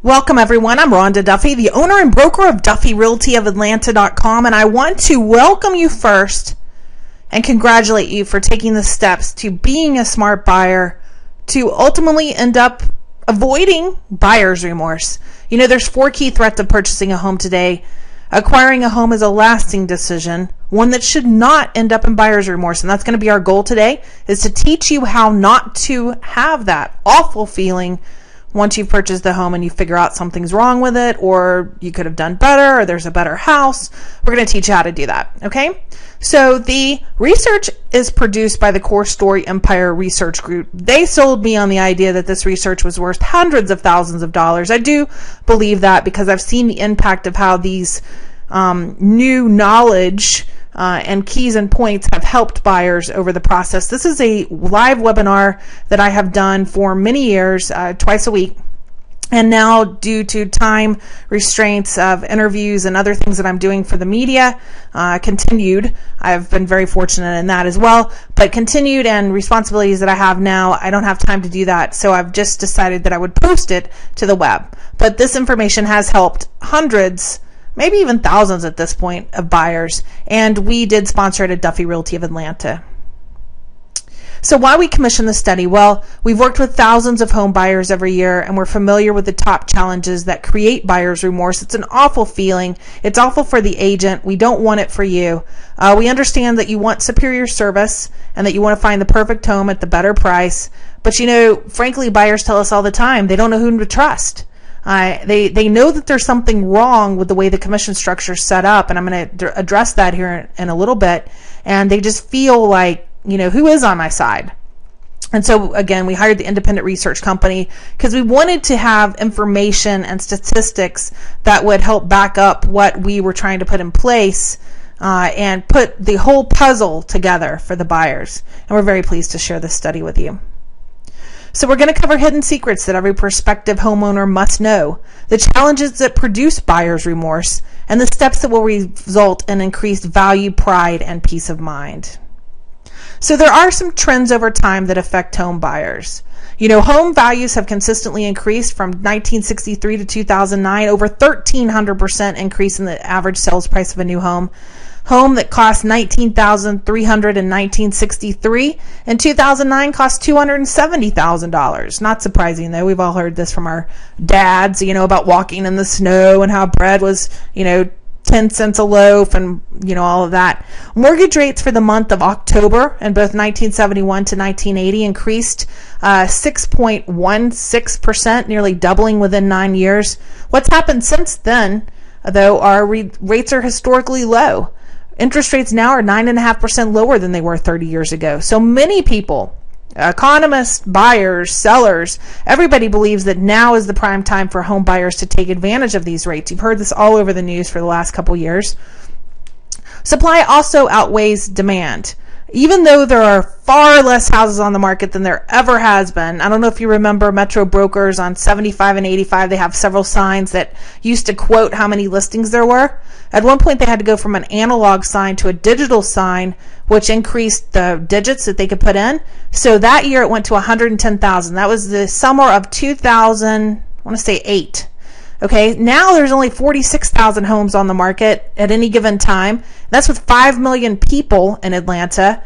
Welcome, everyone. I'm Rhonda Duffy, the owner and broker of DuffyRealtyOfAtlanta.com, and I want to welcome you first and congratulate you for taking the steps to being a smart buyer to ultimately end up avoiding buyer's remorse. You know, there's 4 key threats of purchasing a home today. Acquiring a home is a lasting decision, one that should not end up in buyer's remorse, and that's going to be our goal today, is to teach you how not to have that awful feeling once you've purchased the home and you figure out something's wrong with it, or you could have done better, or there's a better house. We're going to teach you how to do that, okay? So the research is produced by the Core Story Empire Research Group. They sold me on the idea that this research was worth hundreds of thousands of dollars. I do believe that because I've seen the impact of how these new knowledge and keys and points have helped buyers over the process. This is a live webinar that I have done for many years, twice a week. And now, due to time restraints of interviews and other things that I'm doing for the media, continued. I've been very fortunate in that as well. But continued and responsibilities that I have now, I don't have time to do that. So I've just decided that I would post it to the web. But this information has helped hundreds, maybe even thousands at this point, of buyers. And we did sponsor it at Duffy Realty of Atlanta. So why we commissioned the study? Well, we've worked with thousands of home buyers every year, and we're familiar with the top challenges that create buyer's remorse. It's an awful feeling. It's awful for the agent. We don't want it for you. We understand that you want superior service and that you want to find the perfect home at the better price. But you know, frankly, buyers tell us all the time they don't know whom to trust. They know that there's something wrong with the way the commission structure is set up, and I'm going to address that here in a little bit. And they just feel like, you know, who is on my side? And so, again, we hired the independent research company because we wanted to have information and statistics that would help back up what we were trying to put in place and put the whole puzzle together for the buyers. And we're very pleased to share this study with you. So we're going to cover hidden secrets that every prospective homeowner must know, the challenges that produce buyer's remorse, and the steps that will result in increased value, pride, and peace of mind. So there are some trends over time that affect home buyers. You know, home values have consistently increased from 1963 to 2009, over 1,300% increase in the average sales price of a new home. Home that cost $19,300 in 1963 in 2009 cost $270,000. Not surprising, though. We've all heard this from our dads, you know, about walking in the snow and how bread was, you know, 10 cents a loaf and, you know, all of that. Mortgage rates for the month of October in both 1971 to 1980 increased 6.16%, nearly doubling within 9 years. What's happened since then, though, our rates are historically low. Interest rates now are 9.5% lower than they were 30 years ago. So many people, economists, buyers, sellers, everybody believes that now is the prime time for home buyers to take advantage of these rates. You've heard this all over the news for the last couple years. Supply also outweighs demand. Even though there are far less houses on the market than there ever has been. I don't know if you remember Metro Brokers on 75 and 85. They have several signs that used to quote how many listings there were. At one point, they had to go from an analog sign to a digital sign, which increased the digits that they could put in. So that year, it went to 110,000. That was the summer of 2008. Okay, now there's only 46,000 homes on the market at any given time. That's with 5 million people in Atlanta.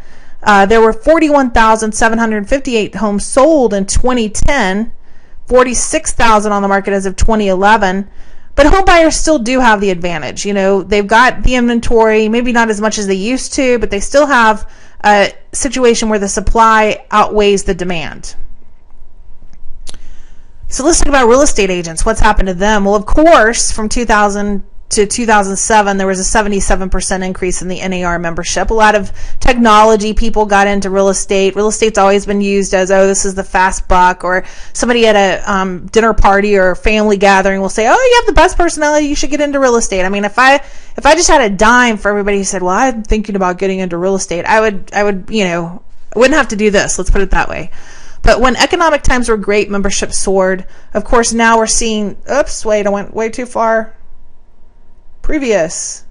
There were 41,758 homes sold in 2010, 46,000 on the market as of 2011. But home buyers still do have the advantage. You know, they've got the inventory, maybe not as much as they used to, but they still have a situation where the supply outweighs the demand. So let's talk about real estate agents. What's happened to them? Well, of course, from 2000 to 2007, there was a 77% increase in the NAR membership. A lot of technology people got into real estate. Real estate's always been used as, oh, this is the fast buck, or somebody at a dinner party or family gathering will say, oh, you have the best personality, you should get into real estate. I mean, if I just had a dime for everybody who said, well, I'm thinking about getting into real estate, I would, you know, I wouldn't have to do this. Let's put it that way. But when economic times were great, membership soared. Of course, now we're seeing, oops, wait, I went way too far. Previous.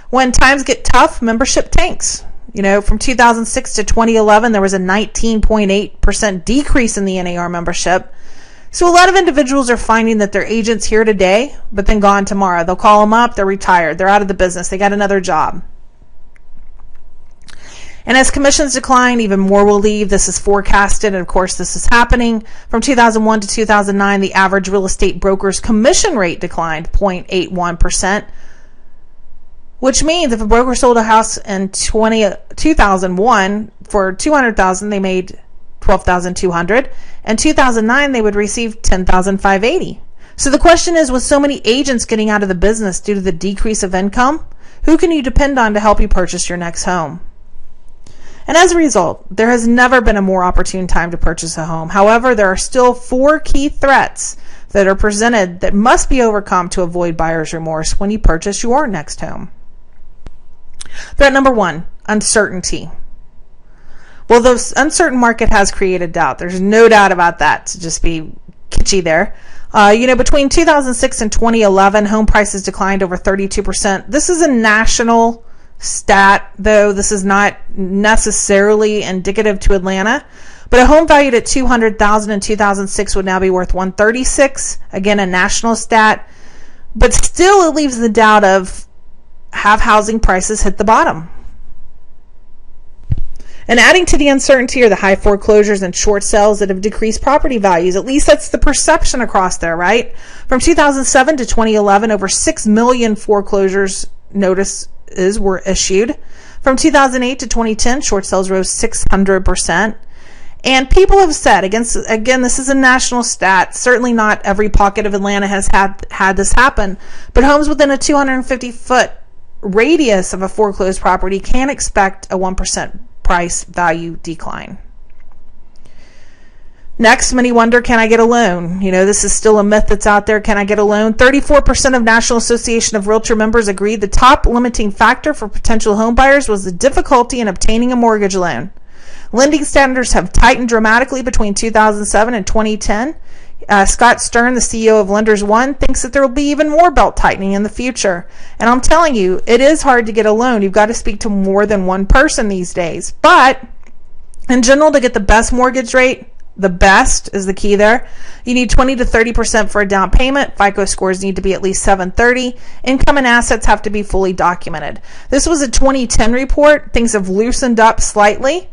When times get tough, membership tanks. You know, from 2006 to 2011, there was a 19.8% decrease in the NAR membership. So a lot of individuals are finding that their agent's here today, but then gone tomorrow. They'll call them up, they're retired, they're out of the business, they got another job. And as commissions decline, even more will leave. This is forecasted, and of course this is happening. From 2001 to 2009, the average real estate broker's commission rate declined 0.81%, which means if a broker sold a house in 2001 for $200,000, they made $12,200. In 2009, they would receive $10,580. So the question is, with so many agents getting out of the business due to the decrease of income, who can you depend on to help you purchase your next home? And as a result, there has never been a more opportune time to purchase a home. However, there are still 4 key threats that are presented that must be overcome to avoid buyer's remorse when you purchase your next home. Threat number 1, uncertainty. Well, the uncertain market has created doubt. There's no doubt about that, to just be kitschy there. Between 2006 and 2011, home prices declined over 32%. This is a national stat, though this is not necessarily indicative to Atlanta. But a home valued at $200,000 in 2006 would now be worth $136,000. Again, a national stat. But still, it leaves the doubt of, have housing prices hit the bottom? And adding to the uncertainty are the high foreclosures and short sales that have decreased property values. At least that's the perception across there, right? From 2007 to 2011, over 6 million foreclosures notices were issued. From 2008 to 2010, short sales rose 600%. And people have said, again, this is a national stat. Certainly not every pocket of Atlanta has had this happen. But homes within a 250-foot radius of a foreclosed property can expect a 1% price value decline. Next, many wonder, can I get a loan? This is still a myth that's out there. Can I get a loan? 34% of National Association of Realtor members agreed the top limiting factor for potential home buyers was the difficulty in obtaining a mortgage loan. Lending standards have tightened dramatically between 2007 and 2010. Scott Stern, the CEO of Lenders One, thinks that there will be even more belt tightening in the future. And I'm telling you, it is hard to get a loan. You've got to speak to more than one person these days. But in general, to get the best mortgage rate, the best is the key there, you need 20 to 30% for a down payment. FICO scores need to be at least 730. Income and assets have to be fully documented. This was a 2010 report. Things have loosened up slightly.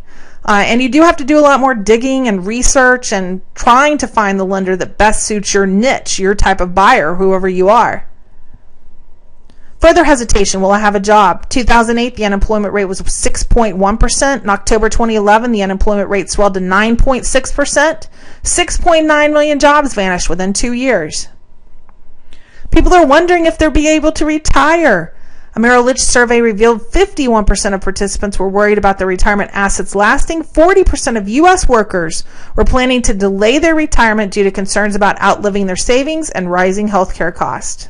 And you do have to do a lot more digging and research and trying to find the lender that best suits your niche, your type of buyer, whoever you are. Further hesitation, will I have a job? 2008, the unemployment rate was 6.1%. In October 2011, the unemployment rate swelled to 9.6%. 6.9 million jobs vanished within 2 years. People are wondering if they'll be able to retire. A Merrill Lynch survey revealed 51% of participants were worried about their retirement assets lasting. 40% of U.S. workers were planning to delay their retirement due to concerns about outliving their savings and rising health care costs.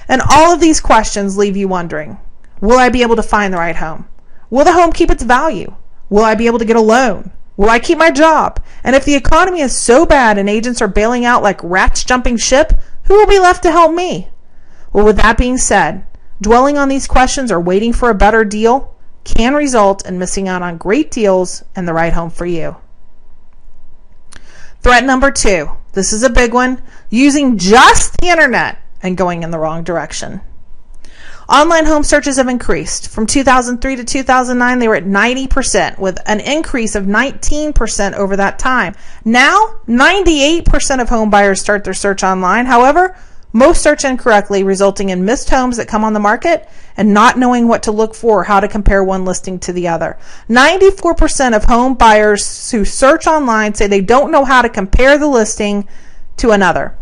And all of these questions leave you wondering, will I be able to find the right home? Will the home keep its value? Will I be able to get a loan? Will I keep my job? And if the economy is so bad and agents are bailing out like rats jumping ship, who will be left to help me? Well, with that being said, dwelling on these questions or waiting for a better deal can result in missing out on great deals and the right home for you. Threat number 2. This is a big one. Using just the internet and going in the wrong direction. Online home searches have increased. From 2003 to 2009, they were at 90%, with an increase of 19% over that time. Now, 98% of home buyers start their search online. However, most search incorrectly, resulting in missed homes that come on the market and not knowing what to look for or how to compare one listing to the other. 94% of home buyers who search online say they don't know how to compare the listing to another.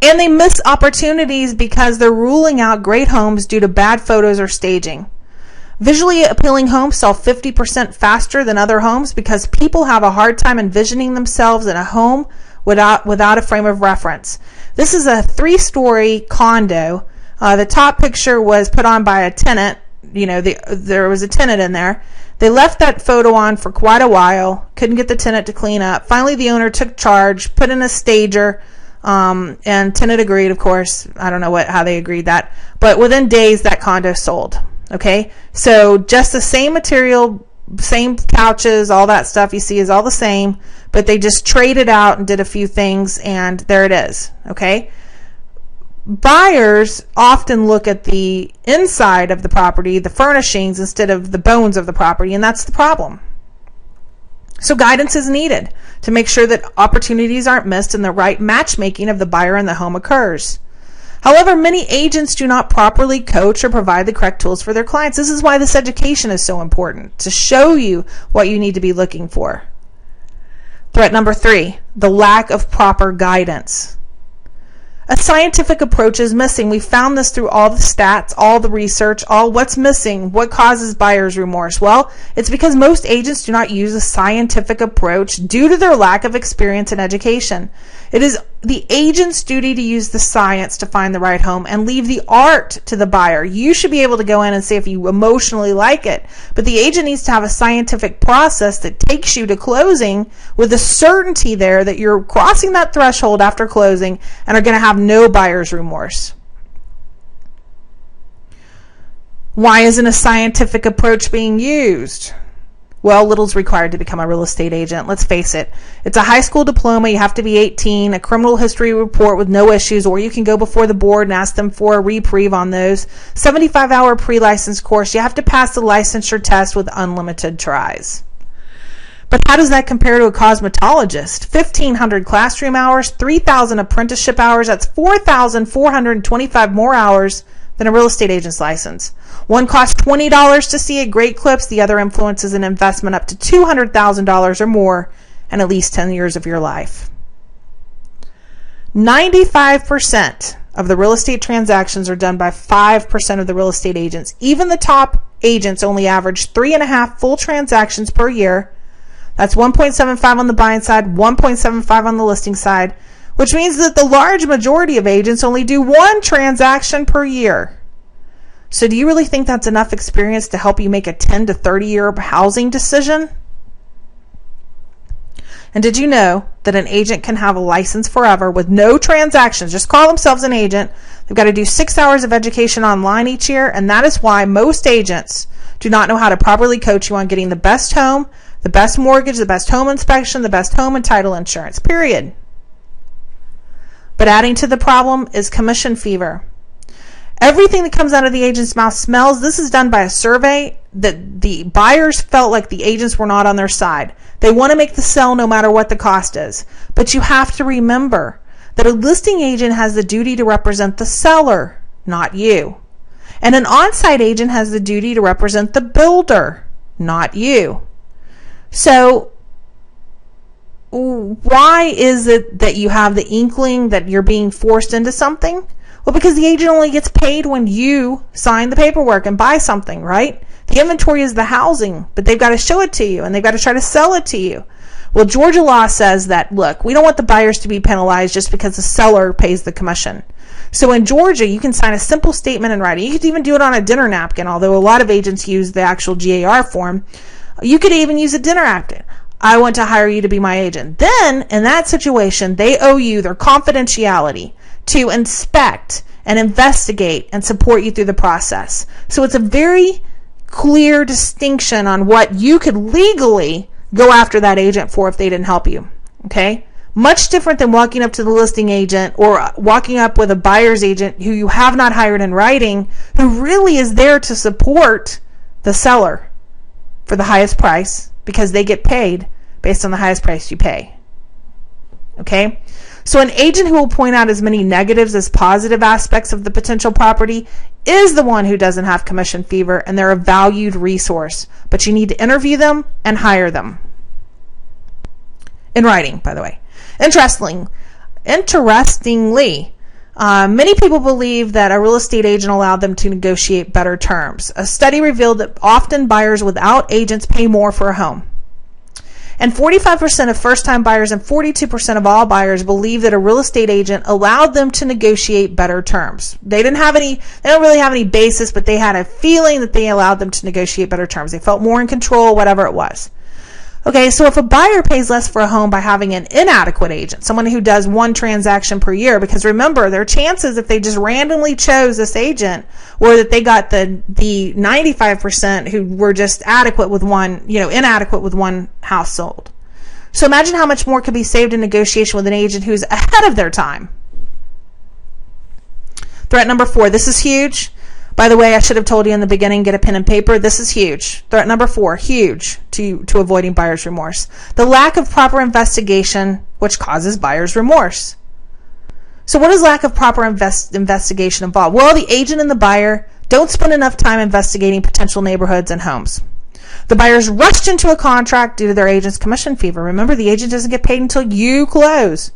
And they miss opportunities because they're ruling out great homes due to bad photos or staging. Visually appealing homes sell 50% faster than other homes because people have a hard time envisioning themselves in a home without a frame of reference. This is a 3-story condo. The top picture was put on by a tenant. There was a tenant in there. They left that photo on for quite a while, couldn't get the tenant to clean up. Finally, the owner took charge, put in a stager, and tenant agreed, of course. I don't know how they agreed that. But within days, that condo sold. Okay? So just the same material same couches, all that stuff you see is all the same, but they just traded out and did a few things, and there it is. Okay? Buyers often look at the inside of the property, the furnishings, instead of the bones of the property, and that's the problem. So guidance is needed to make sure that opportunities aren't missed and the right matchmaking of the buyer and the home occurs. However, many agents do not properly coach or provide the correct tools for their clients. This is why this education is so important, to show you what you need to be looking for. Threat number 3, the lack of proper guidance. A scientific approach is missing. We found this through all the stats, all the research, all what's missing, what causes buyer's remorse. Well, it's because most agents do not use a scientific approach due to their lack of experience and education. It is the agent's duty to use the science to find the right home and leave the art to the buyer. You should be able to go in and say if you emotionally like it, but the agent needs to have a scientific process that takes you to closing with the certainty there that you're crossing that threshold after closing and are going to have no buyer's remorse. Why isn't a scientific approach being used? Well, little's required to become a real estate agent. Let's face it. It's a high school diploma. You have to be 18, a criminal history report with no issues, or you can go before the board and ask them for a reprieve on those. 75-hour pre-license course. You have to pass the licensure test with unlimited tries. But how does that compare to a cosmetologist? 1,500 classroom hours, 3,000 apprenticeship hours. That's 4,425 more hours than a real estate agent's license. One costs $20 to see at Great Clips. The other influences an investment up to $200,000 or more and at least 10 years of your life. 95% of the real estate transactions are done by 5% of the real estate agents. Even the top agents only average 3.5 full transactions per year. That's 1.75 on the buying side, 1.75 on the listing side, which means that the large majority of agents only do 1 transaction per year. So do you really think that's enough experience to help you make a 10 to 30 year housing decision? And did you know that an agent can have a license forever with no transactions? Just call themselves an agent. They've got to do 6 hours of education online each year, and that is why most agents do not know how to properly coach you on getting the best home, the best mortgage, the best home inspection, the best home and title insurance, period. But adding to the problem is commission fever. Everything that comes out of the agent's mouth smells. This is done by a survey that the buyers felt like the agents were not on their side. They want to make the sell no matter what the cost is. But you have to remember that a listing agent has the duty to represent the seller, not you. And an on-site agent has the duty to represent the builder, not you. So why is it that you have the inkling that you're being forced into something? Well, because the agent only gets paid when you sign the paperwork and buy something, right? The inventory is the housing, but they've got to show it to you and they've got to try to sell it to you. Well, Georgia law says that, look, we don't want the buyers to be penalized just because the seller pays the commission. So in Georgia, you can sign a simple statement in writing. You could even do it on a dinner napkin, although a lot of agents use the actual GAR form. You could even use a dinner napkin. I want to hire you to be my agent. Then, in that situation, they owe you their confidentiality to inspect and investigate and support you through the process. So it's a very clear distinction on what you could legally go after that agent for if they didn't help you. Okay? Much different than walking up to the listing agent or walking up with a buyer's agent who you have not hired in writing, who really is there to support the seller for the highest price because they get paid based on the highest price you pay. Okay? So an agent who will point out as many negatives as positive aspects of the potential property is the one who doesn't have commission fever, and they're a valued resource. But you need to interview them and hire them. In writing, by the way. Interestingly, many people believe that a real estate agent allowed them to negotiate better terms. A study revealed that often buyers without agents pay more for a home. And 45% of first-time buyers and 42% of all buyers believe that a real estate agent allowed them to negotiate better terms. They don't really have any basis, but they had a feeling that they allowed them to negotiate better terms. They felt more in control, whatever it was. Okay, so if a buyer pays less for a home by having an inadequate agent, someone who does one transaction per year, because remember, their chances if they just randomly chose this agent or that they got the 95% who were just inadequate with one house sold. So imagine how much more could be saved in negotiation with an agent who's ahead of their time. Threat number 4, this is huge. By the way, I should have told you in the beginning, get a pen and paper. This is huge. Threat number 4, huge to avoiding buyer's remorse. The lack of proper investigation, which causes buyer's remorse. So what does lack of proper investigation involve? Well, the agent and the buyer don't spend enough time investigating potential neighborhoods and homes. The buyer's rushed into a contract due to their agent's commission fever. Remember, the agent doesn't get paid until you close.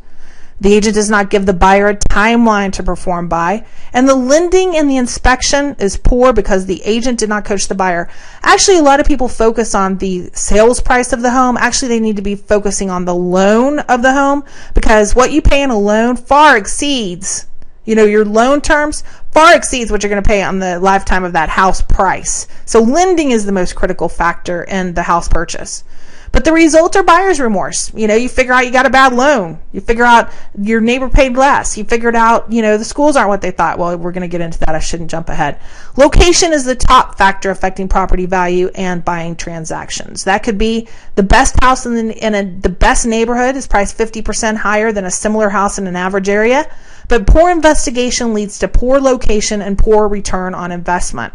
The agent does not give the buyer a timeline to perform by, and the lending and the inspection is poor because the agent did not coach the buyer. Actually, a lot of people focus on the sales price of the home. Actually, they need to be focusing on the loan of the home, because what you pay in a loan far exceeds, your loan terms far exceeds what you're going to pay on the lifetime of that house price. So lending is the most critical factor in the house purchase. But the results are buyer's remorse. You figure out you got a bad loan. You figure out your neighbor paid less. You figured out, the schools aren't what they thought. Well, we're going to get into that. I shouldn't jump ahead. Location is the top factor affecting property value and buying transactions. That could be the best house in the best neighborhood is priced 50% higher than a similar house in an average area. But poor investigation leads to poor location and poor return on investment.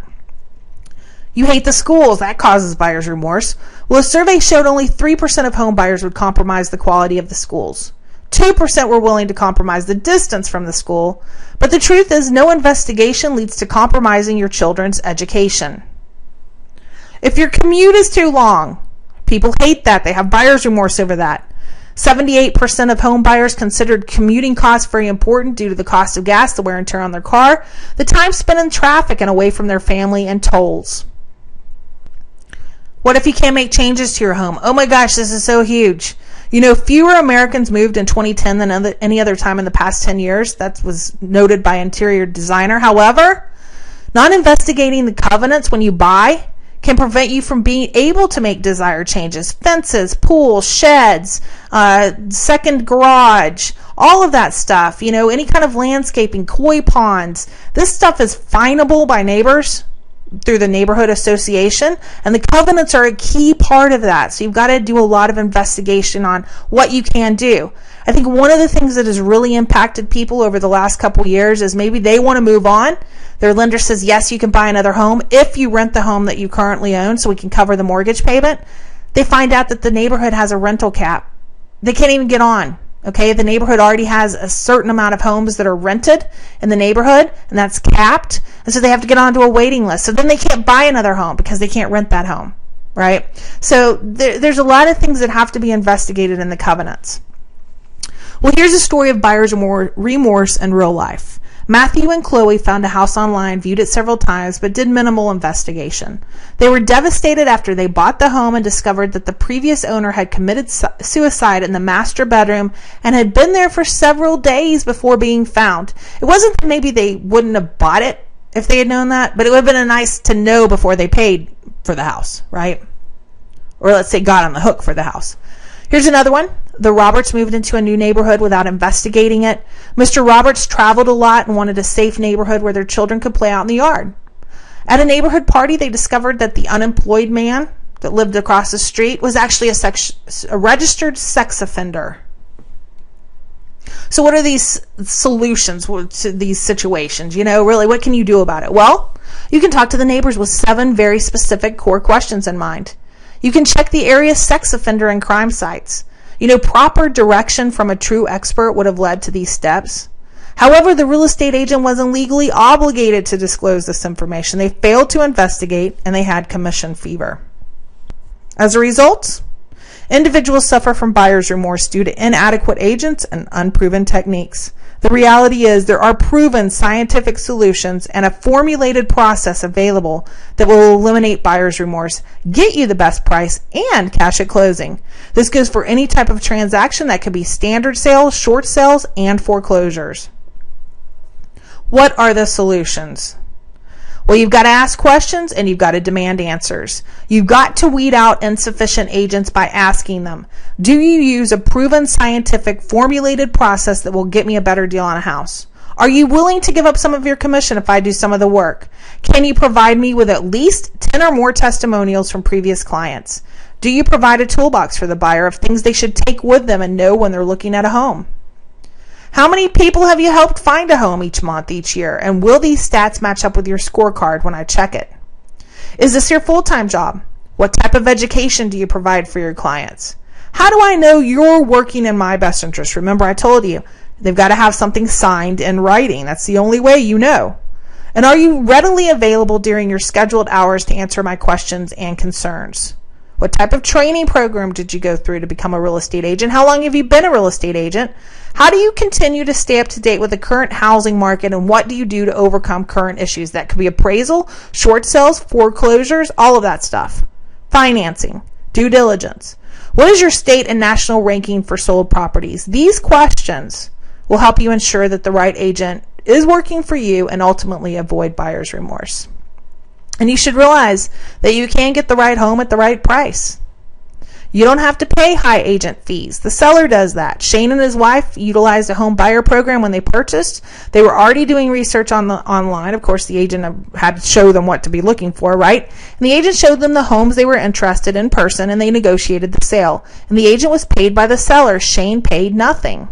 You hate the schools. That causes buyer's remorse. Well, a survey showed only 3% of home buyers would compromise the quality of the schools. 2% were willing to compromise the distance from the school. But the truth is, no investigation leads to compromising your children's education. If your commute is too long, people hate that. They have buyer's remorse over that. 78% of home buyers considered commuting costs very important due to the cost of gas, the wear and tear on their car, the time spent in traffic and away from their family, and tolls. What if you can't make changes to your home? Oh my gosh, this is so huge. Fewer Americans moved in 2010 than any other time in the past 10 years. That was noted by Interior Designer. However, not investigating the covenants when you buy can prevent you from being able to make desired changes. Fences, pools, sheds, second garage, all of that stuff. Any kind of landscaping, koi ponds. This stuff is finable by neighbors through the neighborhood association, and the covenants are a key part of that. So you've got to do a lot of investigation on what you can do. I think one of the things that has really impacted people over the last couple years is maybe they want to move on. Their lender says, yes, you can buy another home if you rent the home that you currently own so we can cover the mortgage payment. They find out that the neighborhood has a rental cap. They can't even get on. Okay, the neighborhood already has a certain amount of homes that are rented in the neighborhood, and that's capped. And so they have to get onto a waiting list. So then they can't buy another home because they can't rent that home, right? So there's a lot of things that have to be investigated in the covenants. Well, here's a story of buyer's remorse in real life. Matthew and Chloe found a house online, viewed it several times, but did minimal investigation. They were devastated after they bought the home and discovered that the previous owner had committed suicide in the master bedroom and had been there for several days before being found. It wasn't that maybe they wouldn't have bought it if they had known that, but it would have been nice to know before they paid for the house, right? Or let's say got on the hook for the house. Here's another one. The Roberts moved into a new neighborhood without investigating it. Mr. Roberts traveled a lot and wanted a safe neighborhood where their children could play out in the yard. At a neighborhood party, they discovered that the unemployed man that lived across the street was actually a registered sex offender. So what are these solutions to these situations? Really, what can you do about it? Well, you can talk to the neighbors with 7 very specific core questions in mind. You can check the area sex offender and crime sites. Proper direction from a true expert would have led to these steps. However, the real estate agent wasn't legally obligated to disclose this information. They failed to investigate, and they had commission fever. As a result, individuals suffer from buyer's remorse due to inadequate agents and unproven techniques. The reality is there are proven scientific solutions and a formulated process available that will eliminate buyer's remorse, get you the best price, and cash at closing. This goes for any type of transaction that could be standard sales, short sales, and foreclosures. What are the solutions? Well, you've got to ask questions and you've got to demand answers. You've got to weed out insufficient agents by asking them, do you use a proven scientific formulated process that will get me a better deal on a house? Are you willing to give up some of your commission if I do some of the work? Can you provide me with at least 10 or more testimonials from previous clients? Do you provide a toolbox for the buyer of things they should take with them and know when they're looking at a home? How many people have you helped find a home each month, each year? And will these stats match up with your scorecard when I check it? Is this your full-time job? What type of education do you provide for your clients? How do I know you're working in my best interest? Remember, I told you, they've got to have something signed in writing. That's the only way you know. And are you readily available during your scheduled hours to answer my questions and concerns? What type of training program did you go through to become a real estate agent? How long have you been a real estate agent? How do you continue to stay up to date with the current housing market, and what do you do to overcome current issues? That could be appraisal, short sales, foreclosures, all of that stuff. Financing, due diligence. What is your state and national ranking for sold properties? These questions will help you ensure that the right agent is working for you and ultimately avoid buyer's remorse. And you should realize that you can get the right home at the right price. You don't have to pay high agent fees. The seller does that. Shane and his wife utilized a home buyer program when they purchased. They were already doing research online. Of course, the agent had to show them what to be looking for, right? And the agent showed them the homes they were interested in person, and they negotiated the sale. And the agent was paid by the seller. Shane paid nothing.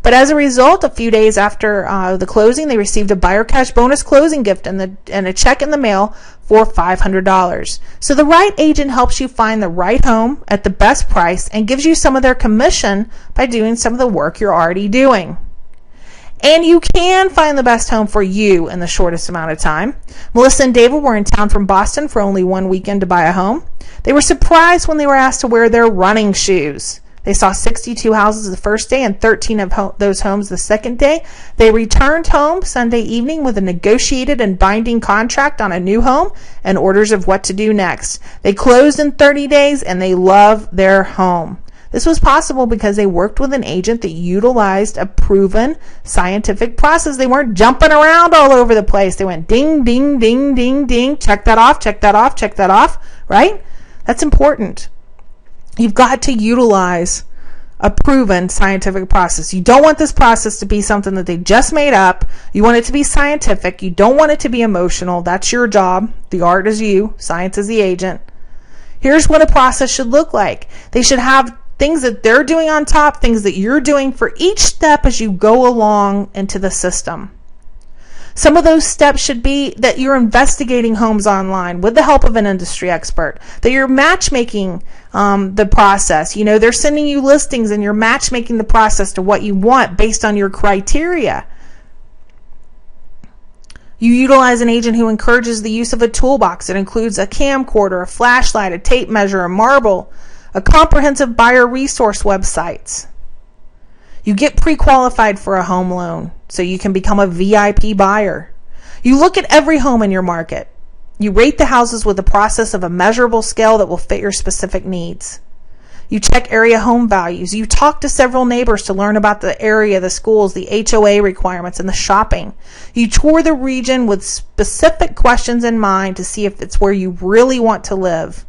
But as a result, a few days after the closing, they received a buyer cash bonus closing gift and a check in the mail for $500. So the right agent helps you find the right home at the best price and gives you some of their commission by doing some of the work you're already doing. And you can find the best home for you in the shortest amount of time. Melissa and David were in town from Boston for only one weekend to buy a home. They were surprised when they were asked to wear their running shoes. They saw 62 houses the first day and 13 of those homes the second day. They returned home Sunday evening with a negotiated and binding contract on a new home and orders of what to do next. They closed in 30 days and they love their home. This was possible because they worked with an agent that utilized a proven scientific process. They weren't jumping around all over the place. They went ding, ding, ding, ding, ding. Check that off, check that off, check that off, right? That's important. You've got to utilize a proven scientific process. You don't want this process to be something that they just made up. You want it to be scientific. You don't want it to be emotional. That's your job. The art is you. Science is the agent. Here's what a process should look like. They should have things that they're doing on top, things that you're doing for each step as you go along into the system. Some of those steps should be that you're investigating homes online with the help of an industry expert, that you're matchmaking the process. You know, they're sending you listings and you're matchmaking the process to what you want based on your criteria. You utilize an agent who encourages the use of a toolbox. It includes a camcorder, a flashlight, a tape measure, a marble, a comprehensive buyer resource websites. You get pre-qualified for a home loan so you can become a VIP buyer. You look at every home in your market. You rate the houses with the process of a measurable scale that will fit your specific needs. You check area home values. You talk to several neighbors to learn about the area, the schools, the HOA requirements, and the shopping. You tour the region with specific questions in mind to see if it's where you really want to live.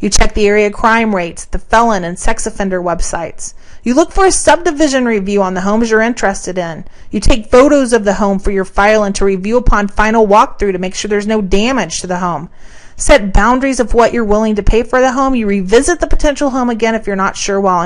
You check the area crime rates, the felon and sex offender websites. You look for a subdivision review on the homes you're interested in. You take photos of the home for your file and to review upon final walkthrough to make sure there's no damage to the home. Set boundaries of what you're willing to pay for the home. You revisit the potential home again if you're not sure while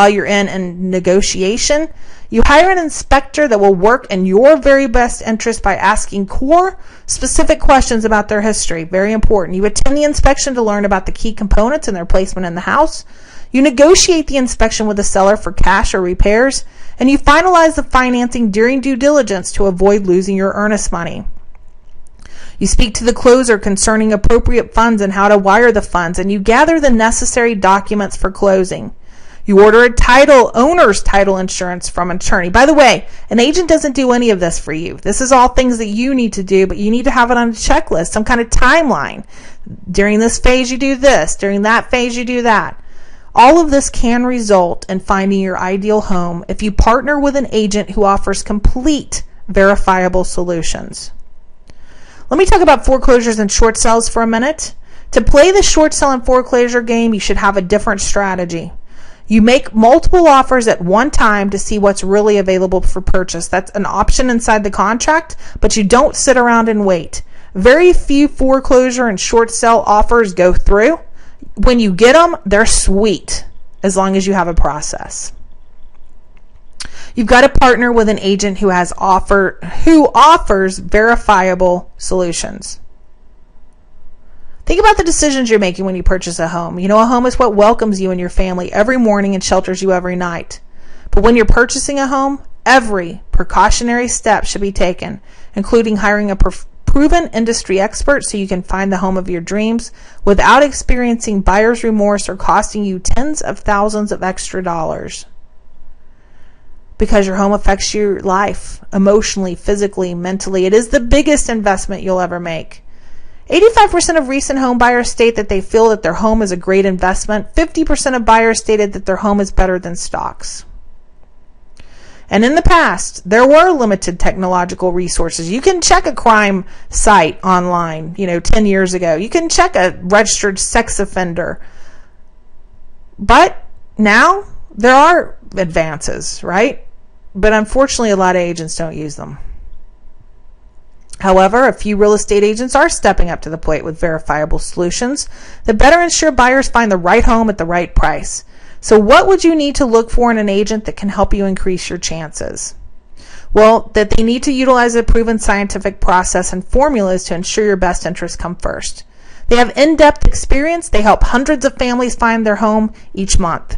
you're in negotiation. You hire an inspector that will work in your very best interest by asking core specific questions about their history. Very important. You attend the inspection to learn about the key components and their placement in the house. You negotiate the inspection with the seller for cash or repairs. And you finalize the financing during due diligence to avoid losing your earnest money. You speak to the closer concerning appropriate funds and how to wire the funds, and you gather the necessary documents for closing. You order a owner's title insurance from an attorney. By the way, an agent doesn't do any of this for you. This is all things that you need to do, but you need to have it on a checklist, some kind of timeline. During this phase, you do this. During that phase, you do that. All of this can result in finding your ideal home if you partner with an agent who offers complete, verifiable solutions. Let me talk about foreclosures and short sales for a minute. To play the short sale and foreclosure game, you should have a different strategy. You make multiple offers at one time to see what's really available for purchase. That's an option inside the contract, but you don't sit around and wait. Very few foreclosure and short sale offers go through. When you get them, they're sweet, as long as you have a process. You've got to partner with an agent who offers verifiable solutions. Think about the decisions you're making when you purchase a home. You know, a home is what welcomes you and your family every morning and shelters you every night. But when you're purchasing a home, every precautionary step should be taken, including hiring a proven industry expert so you can find the home of your dreams without experiencing buyer's remorse or costing you tens of thousands of extra dollars. Because your home affects your life emotionally, physically, mentally. It is the biggest investment you'll ever make. 85% of recent home buyers state that they feel that their home is a great investment. 50% of buyers stated that their home is better than stocks. And in the past, there were limited technological resources. You can check a crime site online, 10 years ago. You can check a registered sex offender. But now there are advances, right? But unfortunately, a lot of agents don't use them. However, a few real estate agents are stepping up to the plate with verifiable solutions that better ensure buyers find the right home at the right price. So what would you need to look for in an agent that can help you increase your chances? Well, that they need to utilize a proven scientific process and formulas to ensure your best interests come first. They have in-depth experience. They help hundreds of families find their home each month.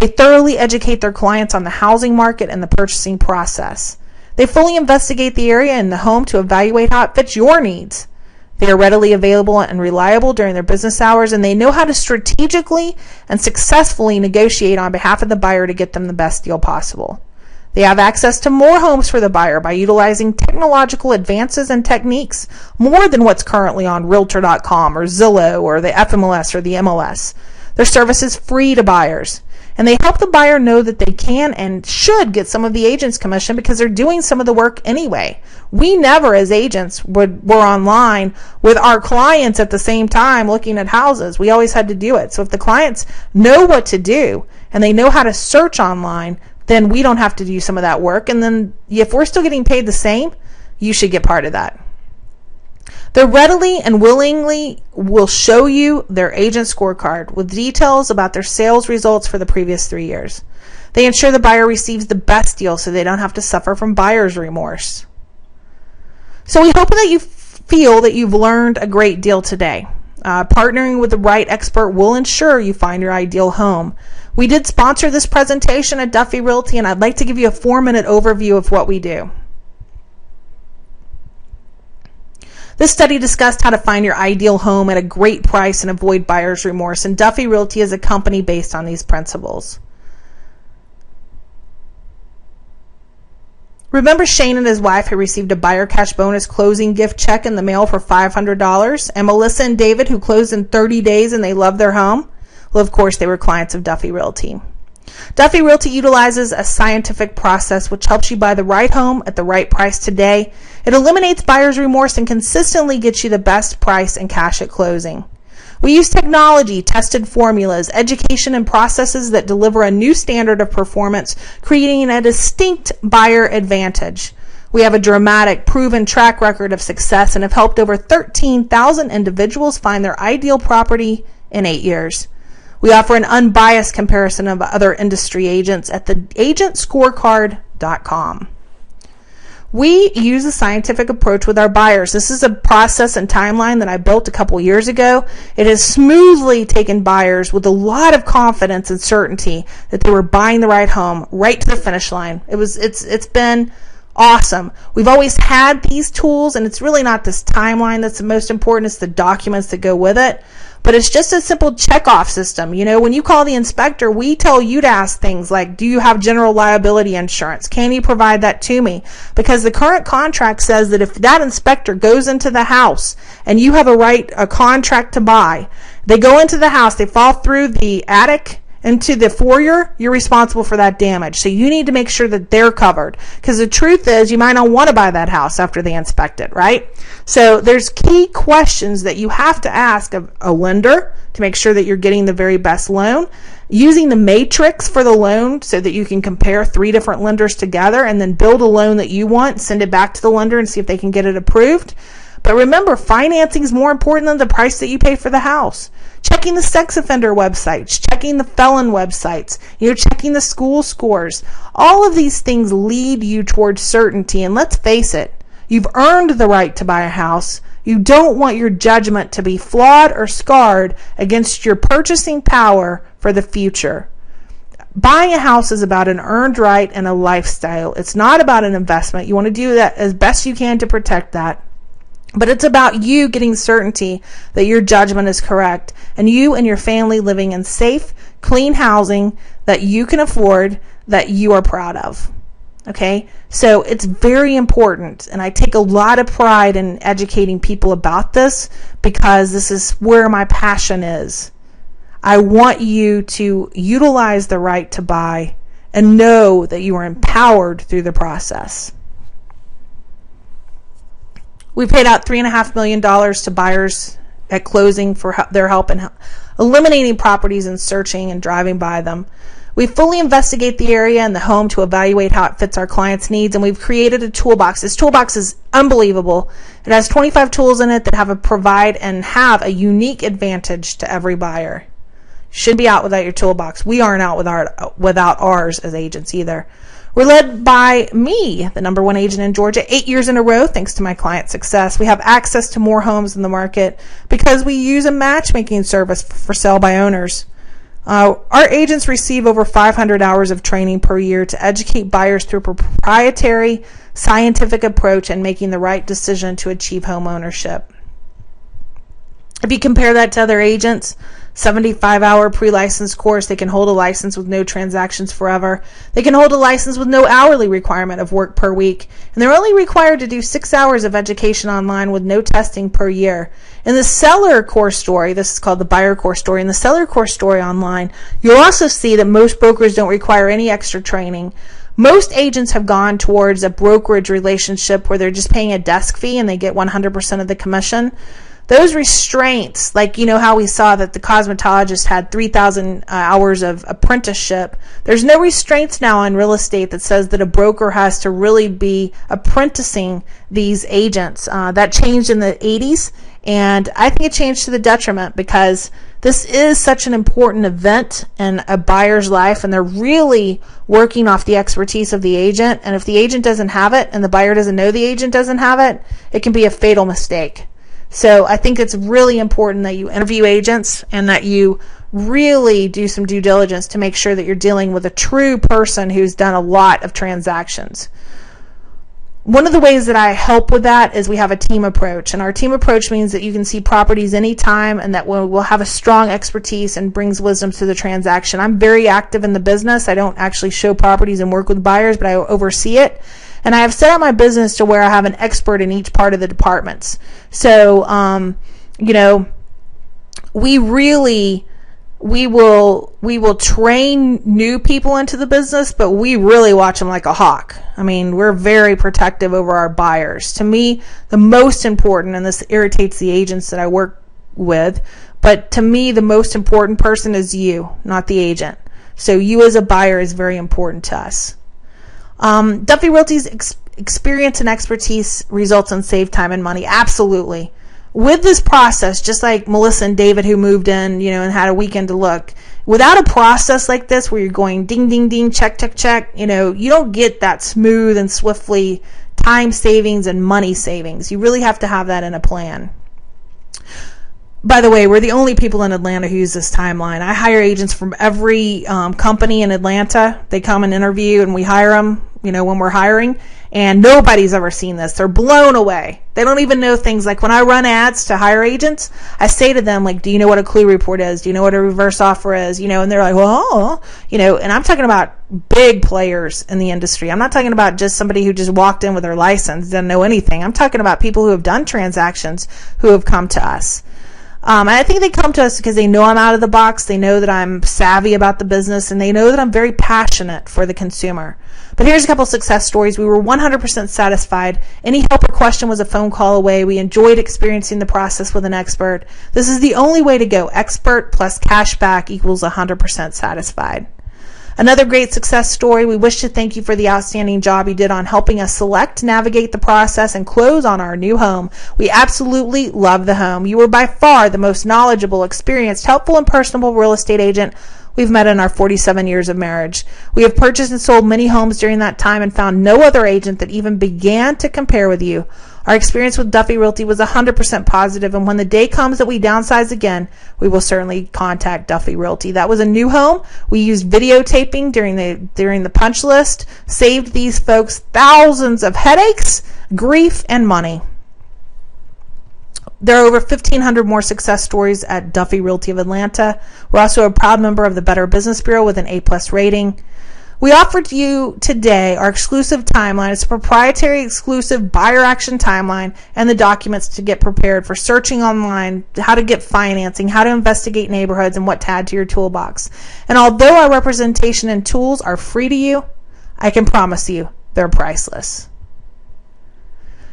They thoroughly educate their clients on the housing market and the purchasing process. They fully investigate the area and the home to evaluate how it fits your needs. They are readily available and reliable during their business hours, and they know how to strategically and successfully negotiate on behalf of the buyer to get them the best deal possible. They have access to more homes for the buyer by utilizing technological advances and techniques more than what's currently on Realtor.com or Zillow or the FMLS or the MLS. Their service is free to buyers. And they help the buyer know that they can and should get some of the agent's commission because they're doing some of the work anyway. We never, as agents, were online with our clients at the same time looking at houses. We always had to do it. So if the clients know what to do and they know how to search online, then we don't have to do some of that work. And then if we're still getting paid the same, you should get part of that. They readily and willingly will show you their agent scorecard with details about their sales results for the previous 3 years. They ensure the buyer receives the best deal so they don't have to suffer from buyer's remorse. So we hope that you feel that you've learned a great deal today. Partnering with the right expert will ensure you find your ideal home. We did sponsor this presentation at Duffy Realty, and I'd like to give you a 4-minute overview of what we do. This study discussed how to find your ideal home at a great price and avoid buyer's remorse, and Duffy Realty is a company based on these principles. Remember Shane and his wife who received a buyer cash bonus closing gift check in the mail for $500? And Melissa and David who closed in 30 days and they loved their home? Well, of course, they were clients of Duffy Realty. Duffy Realty utilizes a scientific process which helps you buy the right home at the right price today. It eliminates buyer's remorse and consistently gets you the best price and cash at closing. We use technology, tested formulas, education, and processes that deliver a new standard of performance, creating a distinct buyer advantage. We have a dramatic, proven track record of success and have helped over 13,000 individuals find their ideal property in 8 years. We offer an unbiased comparison of other industry agents at theagentscorecard.com. We use a scientific approach with our buyers. This is a process and timeline that I built a couple years ago. It has smoothly taken buyers with a lot of confidence and certainty that they were buying the right home right to the finish line. It's been awesome. We've always had these tools, and it's really not this timeline that's the most important. It's the documents that go with it. But it's just a simple checkoff system. You know, when you call the inspector, we tell you to ask things like, do you have general liability insurance? Can you provide that to me? Because the current contract says that if that inspector goes into the house and you have a contract to buy, they go into the house, they fall through the attic into the foyer, you're responsible for that damage. So you need to make sure that they're covered. Because the truth is, you might not want to buy that house after they inspect it, right? So there's key questions that you have to ask of a lender to make sure that you're getting the very best loan. Using the matrix for the loan so that you can compare 3 different lenders together and then build a loan that you want, send it back to the lender and see if they can get it approved. But remember, financing is more important than the price that you pay for the house. Checking the sex offender websites, checking the felon websites, checking the school scores. All of these things lead you towards certainty. And let's face it, you've earned the right to buy a house. You don't want your judgment to be flawed or scarred against your purchasing power for the future. Buying a house is about an earned right and a lifestyle. It's not about an investment. You want to do that as best you can to protect that. But it's about you getting certainty that your judgment is correct and you and your family living in safe, clean housing that you can afford, that you are proud of. Okay? So it's very important, and I take a lot of pride in educating people about this because this is where my passion is. I want you to utilize the right to buy and know that you are empowered through the process. We paid out $3.5 million to buyers at closing for their help in eliminating properties and searching and driving by them. We fully investigate the area and the home to evaluate how it fits our clients' needs, and we've created a toolbox. This toolbox is unbelievable. It has 25 tools in it that provide a unique advantage to every buyer. You shouldn't be out without your toolbox. We aren't out without ours as agents either. We're led by me, the number 1 agent in Georgia, 8 years in a row, thanks to my client success. We have access to more homes in the market because we use a matchmaking service for sale by owners. Our agents receive over 500 hours of training per year to educate buyers through a proprietary scientific approach and making the right decision to achieve home ownership. If you compare that to other agents, 75-hour pre-license course, they can hold a license with no transactions forever. They can hold a license with no hourly requirement of work per week. And they're only required to do 6 hours of education online with no testing per year. In the seller course story, this is called the buyer course story, in the seller course story online, you'll also see that most brokers don't require any extra training. Most agents have gone towards a brokerage relationship where they're just paying a desk fee and they get 100% of the commission. Those restraints, like how we saw that the cosmetologist had 3,000 hours of apprenticeship, there's no restraints now in real estate that says that a broker has to really be apprenticing these agents. That changed in the 80s, and I think it changed to the detriment because this is such an important event in a buyer's life, and they're really working off the expertise of the agent. And if the agent doesn't have it and the buyer doesn't know the agent doesn't have it, it can be a fatal mistake. So I think it's really important that you interview agents and that you really do some due diligence to make sure that you're dealing with a true person who's done a lot of transactions. One of the ways that I help with that is we have a team approach, and our team approach means that you can see properties anytime and that we'll have a strong expertise and brings wisdom to the transaction. I'm very active in the business. I don't actually show properties and work with buyers, but I oversee it. And I have set up my business to where I have an expert in each part of the departments. So, we will train new people into the business, but we really watch them like a hawk. I mean, we're very protective over our buyers. To me, the most important, and this irritates the agents that I work with, but to me, the most important person is you, not the agent. So you as a buyer is very important to us. Duffy Realty's experience and expertise results in saved time and money. Absolutely. With this process, just like Melissa and David who moved in, and had a weekend to look, without a process like this where you're going ding, ding, ding, check, check, check, you don't get that smooth and swiftly time savings and money savings. You really have to have that in a plan. By the way, we're the only people in Atlanta who use this timeline. I hire agents from every company in Atlanta. They come and interview, and we hire them, when we're hiring. And nobody's ever seen this. They're blown away. They don't even know things like when I run ads to hire agents, I say to them, do you know what a clue report is? Do you know what a reverse offer is? And they're like, well, and I'm talking about big players in the industry. I'm not talking about just somebody who just walked in with their license, doesn't know anything. I'm talking about people who have done transactions who have come to us. And I think they come to us because they know I'm out of the box, they know that I'm savvy about the business, and they know that I'm very passionate for the consumer. But here's a couple success stories. We were 100% satisfied. Any help or question was a phone call away. We enjoyed experiencing the process with an expert. This is the only way to go. Expert plus cash back equals 100% satisfied. Another great success story. We wish to thank you for the outstanding job you did on helping us select, navigate the process, and close on our new home. We absolutely love the home. You were by far the most knowledgeable, experienced, helpful, and personable real estate agent we've met in our 47 years of marriage. We have purchased and sold many homes during that time and found no other agent that even began to compare with you. Our experience with Duffy Realty was 100% positive, and when the day comes that we downsize again, we will certainly contact Duffy Realty. That was a new home. We used videotaping during the punch list, saved these folks thousands of headaches, grief, and money. There are over 1,500 more success stories at Duffy Realty of Atlanta. We're also a proud member of the Better Business Bureau with an A+ rating. We offered you today our exclusive timeline. It's a proprietary exclusive buyer action timeline and the documents to get prepared for searching online, how to get financing, how to investigate neighborhoods, and what to add to your toolbox. And although our representation and tools are free to you, I can promise you they're priceless.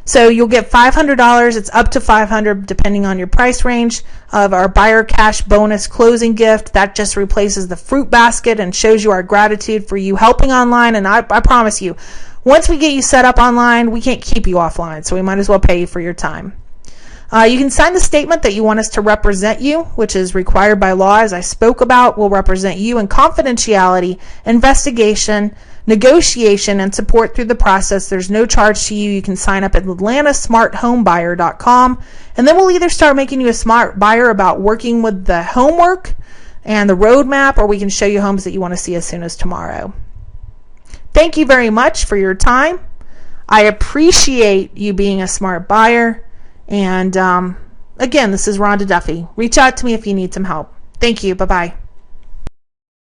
So you'll get $500. It's up to $500 depending on your price range of our buyer cash bonus closing gift. That just replaces the fruit basket and shows you our gratitude for you helping online. And I promise you, once we get you set up online, we can't keep you offline. So we might as well pay you for your time. You can sign the statement that you want us to represent you, which is required by law, as I spoke about. We'll represent you in confidentiality, investigation, negotiation, and support through the process. There's no charge to you. You can sign up at atlantasmarthomebuyer.com, and then we'll either start making you a smart buyer about working with the homework and the roadmap, or we can show you homes that you want to see as soon as tomorrow. Thank you very much for your time. I appreciate you being a smart buyer. And again, this is Rhonda Duffy. Reach out to me if you need some help. Thank you. Bye-bye.